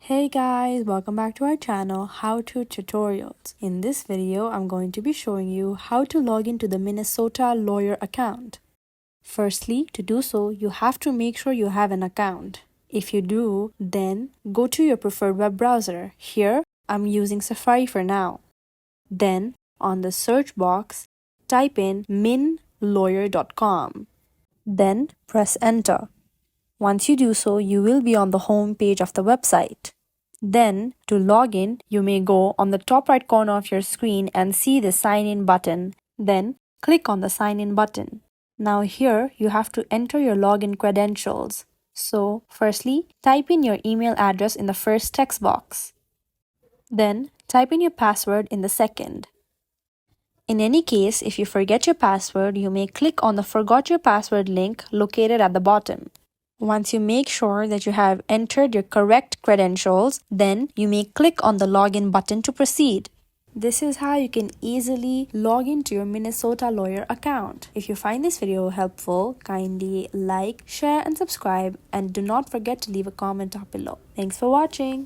Hey guys, welcome back to our channel, How To Tutorials. In this video, I'm going to be showing you how to log into the Minnesota lawyer account. Firstly, to do so, you have to make sure you have an account. If you do, then go to your preferred web browser. Here, I'm using Safari for now. Then, on the search box, type in minlawyer.com. Then, press enter. Once you do so, you will be on the home page of the website. Then, to log in, you may go on the top right corner of your screen and see the sign in button. Then, click on the sign in button. Now here, you have to enter your login credentials. So, firstly, type in your email address in the first text box. Then, type in your password in the second. In any case, if you forget your password, you may click on the Forgot Your Password link located at the bottom. Once you make sure that you have entered your correct credentials, then you may click on the login button to proceed. This is how you can easily log into your Minnesota lawyer account. If you find this video helpful, kindly like, share and subscribe, and do not forget to leave a comment down below. Thanks for watching.